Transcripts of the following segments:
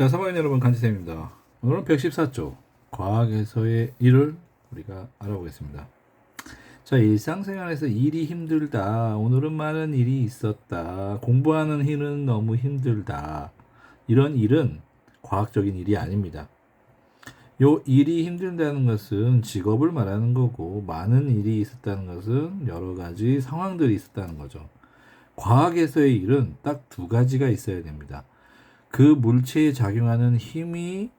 자, 3학년 여러분, 간지쌤입니다. 오늘은 114조 과학에서의 일을 우리가 알아보겠습니다. 자, 일상생활에서 일이 힘들다. 오늘은 많은 일이 있었다. 공부하는 일은 너무 힘들다. 이런 일은 과학적인 일이 아닙니다. 요 일이 힘들다는 것은 직업을 말하는 거고, 많은 일이 있었다는 것은 여러 가지 상황들이 있었다는 거죠. 과학에서의 일은 딱 두 가지가 있어야 됩니다. 그 물체에 작용하는 힘이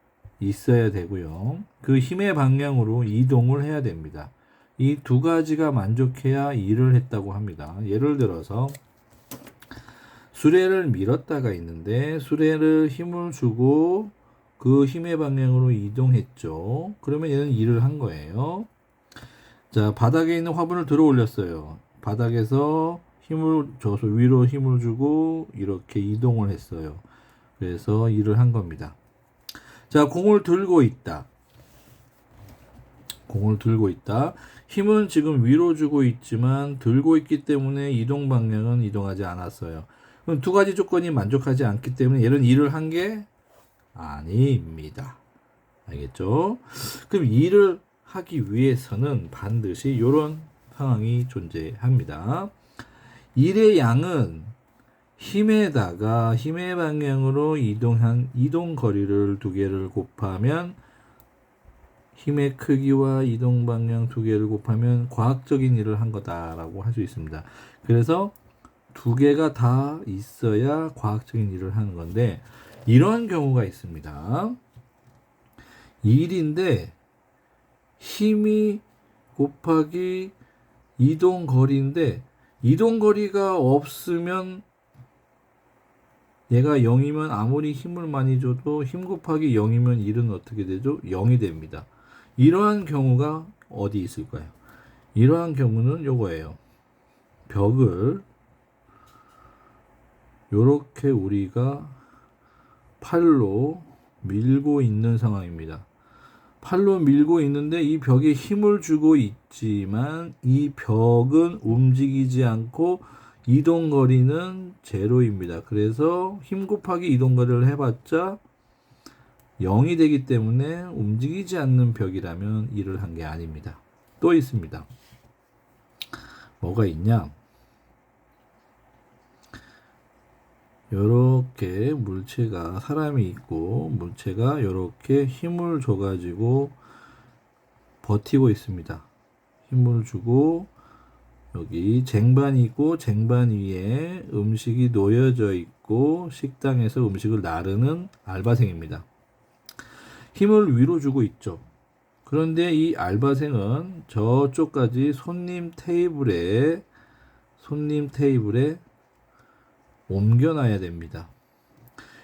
있어야 되고요. 그 힘의 방향으로 이동을 해야 됩니다. 이 두 가지가 만족해야 일을 했다고 합니다. 예를 들어서 수레를 밀었다가 있는데 수레를 힘을 주고 그 힘의 방향으로 이동했죠. 그러면 얘는 일을 한 거예요. 자, 바닥에 있는 화분을 들어 올렸어요. 바닥에서 힘을 줘서 위로 힘을 주고 이렇게 이동을 했어요. 그래서 일을 한 겁니다. 자, 공을 들고 있다. 공을 들고 있다. 힘은 지금 위로 주고 있지만 들고 있기 때문에 이동 방향은 이동하지 않았어요. 그럼 두 가지 조건이 만족하지 않기 때문에 얘는 일을 한 게 아닙니다. 알겠죠? 그럼 일을 하기 위해서는 반드시 이런 상황이 존재합니다. 일의 양은 힘에다가 힘의 방향으로 이동 거리를 두 개를 곱하면 힘의 크기와 이동 방향 두 개를 곱하면 과학적인 일을 한 거다라고 할 수 있습니다. 그래서 두 개가 다 있어야 과학적인 일을 하는 건데 이런 경우가 있습니다. 일인데 힘이 곱하기 이동 거리인데 이동 거리가 없으면 얘가 0이면 아무리 힘을 많이 줘도 힘 곱하기 0이면 일은 어떻게 되죠? 0이 됩니다. 이러한 경우가 어디 있을까요? 이러한 경우는 요거예요. 벽을 요렇게 우리가 팔로 밀고 있는 상황입니다. 팔로 밀고 있는데 이 벽에 힘을 주고 있지만 이 벽은 움직이지 않고 이동거리는 제로입니다. 그래서 힘 곱하기 이동거리를 해봤자 0이 되기 때문에 움직이지 않는 벽이라면 일을 한 게 아닙니다. 또 있습니다. 뭐가 있냐? 요렇게 물체가 사람이 있고 물체가 요렇게 힘을 줘가지고 버티고 있습니다. 힘을 주고 여기 쟁반이 있고 쟁반 위에 음식이 놓여져 있고 식당에서 음식을 나르는 알바생입니다. 힘을 위로 주고 있죠. 그런데 이 알바생은 저쪽까지 손님 테이블에 옮겨놔야 됩니다.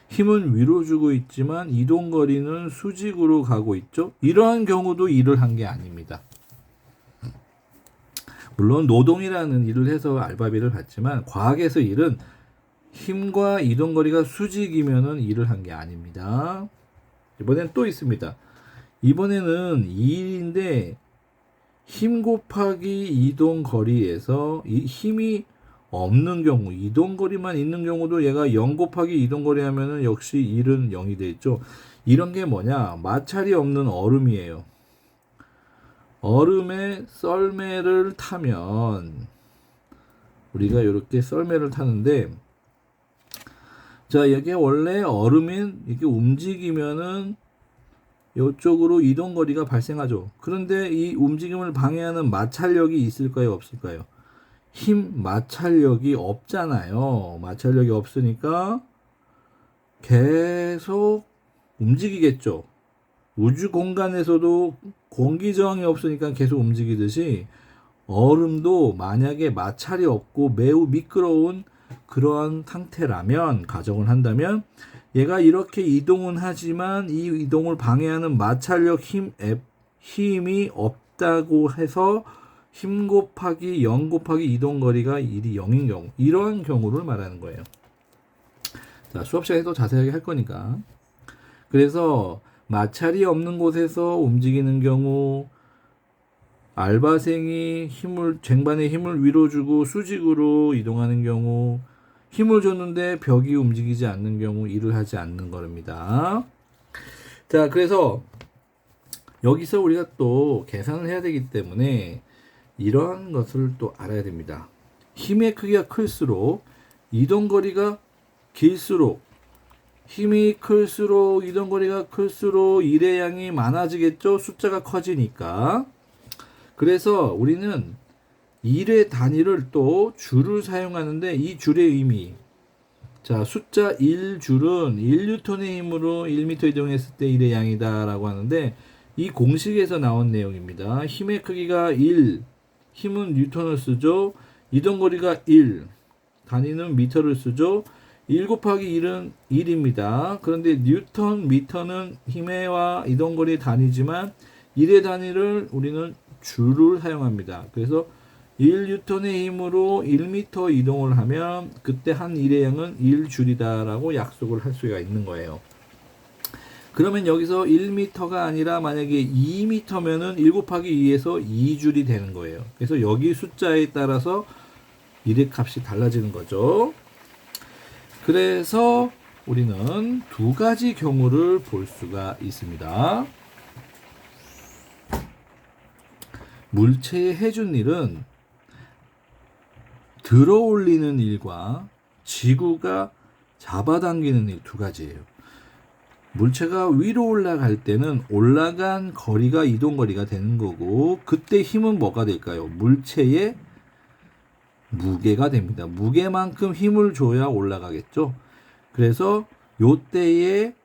힘은 위로 주고 있지만 이동거리는 수직으로 가고 있죠. 이러한 경우도 일을 한 게 아닙니다. 물론 노동이라는 일을 해서 알바비를 받지만 과학에서 일은 힘과 이동거리가 수직이면은 일을 한 게 아닙니다. 이번엔 또 있습니다. 이번에는 2일인데 힘 곱하기 이동거리에서 이 힘이 없는 경우 이동거리만 있는 경우도 얘가 0 곱하기 이동거리 하면은 역시 1은 0이 되죠. 이런 게 뭐냐? 마찰이 없는 얼음이에요. 얼음에 썰매를 타면 우리가 이렇게 썰매를 타는데 자, 이게 원래 얼음인 이렇게 움직이면은 이쪽으로 이동거리가 발생하죠. 그런데 이 움직임을 방해하는 마찰력이 있을까요? 없을까요? 힘 마찰력이 없잖아요. 마찰력이 없으니까 계속 움직이겠죠. 우주 공간에서도 공기 저항이 없으니까 계속 움직이듯이 얼음도 만약에 마찰이 없고 매우 미끄러운 그러한 상태라면 가정을 한다면 얘가 이렇게 이동은 하지만 이 이동을 방해하는 마찰력 힘이 없다고 해서 힘 곱하기 0 곱하기 이동거리가 1이 0인 경우 이러한 경우를 말하는 거예요. 자, 수업 시간에 또 자세하게 할 거니까. 그래서 마찰이 없는 곳에서 움직이는 경우 알바생이 쟁반에 힘을 위로 주고 수직으로 이동하는 경우 힘을 줬는데 벽이 움직이지 않는 경우 일을 하지 않는 겁니다. 자, 그래서 여기서 우리가 또 계산을 해야 되기 때문에 이러한 것을 또 알아야 됩니다. 힘의 크기가 클수록 이동거리가 길수록 힘이 클수록 이동거리가 클수록 일의 양이 많아지겠죠. 숫자가 커지니까. 그래서 우리는 일의 단위를 또 줄을 사용하는데 이 줄의 의미, 자, 숫자 1줄은 1뉴턴의 힘으로 1m 이동했을 때 일의 양이다 라고 하는데 이 공식에서 나온 내용입니다. 힘의 크기가 1, 힘은 뉴턴을 쓰죠. 이동거리가 1, 단위는 미터를 쓰죠. 1 곱하기 1은 1입니다. 그런데 뉴턴, 미터는 힘의와 이동거리 단위지만 1의 단위를 우리는 줄을 사용합니다. 그래서 1뉴턴의 힘으로 1m 이동을 하면 그때 한 일의 양은 1줄이다 라고 약속을 할 수가 있는 거예요. 그러면 여기서 1m가 아니라 만약에 2m면은 1 곱하기 2에서 2줄이 되는 거예요. 그래서 여기 숫자에 따라서 일의 값이 달라지는 거죠. 그래서 우리는 두 가지 경우를 볼 수가 있습니다. 물체의 해준 일은 들어올리는 일과 지구가 잡아당기는 일 두 가지예요. 물체가 위로 올라갈 때는 올라간 거리가 이동거리가 되는 거고 그때 힘은 뭐가 될까요? 물체의 무게가 됩니다. 무게만큼 힘을 줘야 올라가겠죠. 그래서 요때에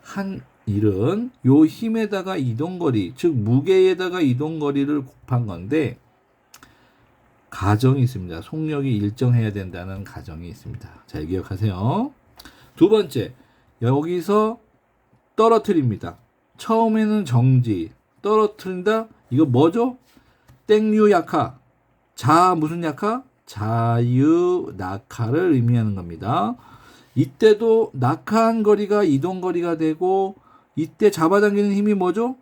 한 일은 요 힘에다가 이동거리, 즉 무게에다가 이동거리를 곱한 건데 가정이 있습니다. 속력이 일정해야 된다는 가정이 있습니다. 잘 기억하세요. 두 번째, 여기서 떨어뜨립니다. 처음에는 정지, 떨어뜨린다. 이거 뭐죠? 땡유 약하. 자 무슨 약하? 자유 낙하를 의미하는 겁니다. 이때도 낙하한 거리가 이동거리가 되고 이때 잡아당기는 힘이 뭐죠?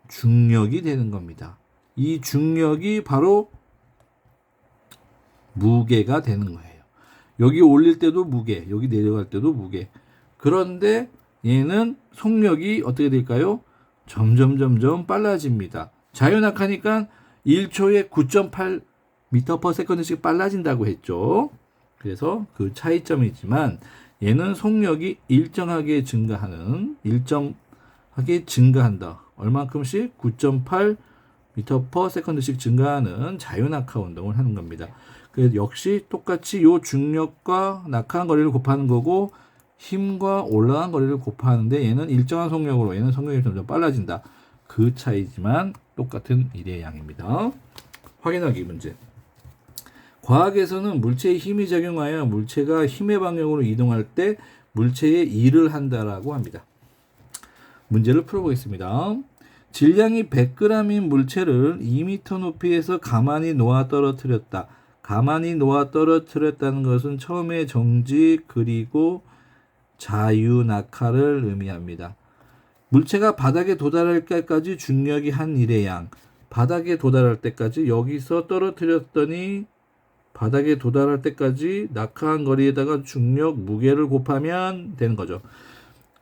중력이 되는 겁니다. 이 중력이 바로 무게가 되는 거예요. 여기 올릴 때도 무게, 여기 내려갈 때도 무게. 그런데 얘는 속력이 어떻게 될까요? 점점 빨라집니다. 자유낙하니까 1초에 9.8 m/s씩 빨라진다고 했죠. 그래서 그 차이점이지만 얘는 속력이 일정하게 증가한다. 얼만큼씩? 9.8 m/s씩 증가하는 자유낙하 운동을 하는 겁니다. 그래서 역시 똑같이 요 중력과 낙하한 거리를 곱하는 거고 힘과 올라간 거리를 곱하는데 얘는 일정한 속력으로 얘는 속력이 점점 빨라진다. 그 차이지만 똑같은 일의 양입니다. 확인하기 문제. 과학에서는 물체의 힘이 작용하여 물체가 힘의 방향으로 이동할 때 물체에 일을 한다라고 합니다. 문제를 풀어보겠습니다. 질량이 100g인 물체를 2m 높이에서 가만히 놓아 떨어뜨렸다. 가만히 놓아 떨어뜨렸다는 것은 처음에 정지 그리고 자유 낙하를 의미합니다. 물체가 바닥에 도달할 때까지 중력이 한 일의 양. 바닥에 도달할 때까지 여기서 떨어뜨렸더니 바닥에 도달할 때까지 낙하한 거리에다가 중력 무게를 곱하면 되는 거죠.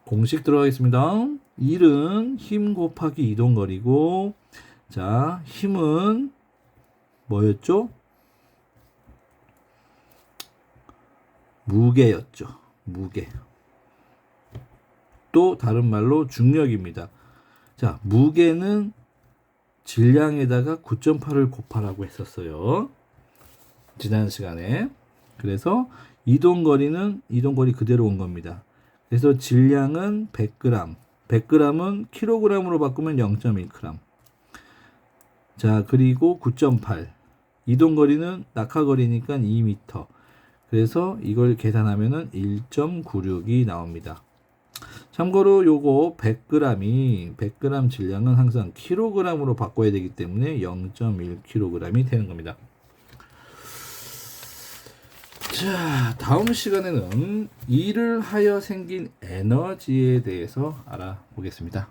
공식 들어가겠습니다. 1은 힘 곱하기 이동거리고 자 힘은 뭐였죠? 무게였죠. 무게. 또 다른 말로 중력입니다. 자, 무게는 질량에다가 9.8을 곱하라고 했었어요. 지난 시간에. 그래서 이동거리는 이동거리 그대로 온 겁니다. 그래서 질량은 100g. 100g은 kg으로 바꾸면 0.1g. 자, 그리고 9.8. 이동거리는 낙하거리니까 2m. 그래서 이걸 계산하면은 1.96이 나옵니다. 참고로 요거 100g 질량은 항상 kg으로 바꿔야 되기 때문에 0.1kg이 되는 겁니다. 자, 다음 시간에는 일을 하여 생긴 에너지에 대해서 알아보겠습니다.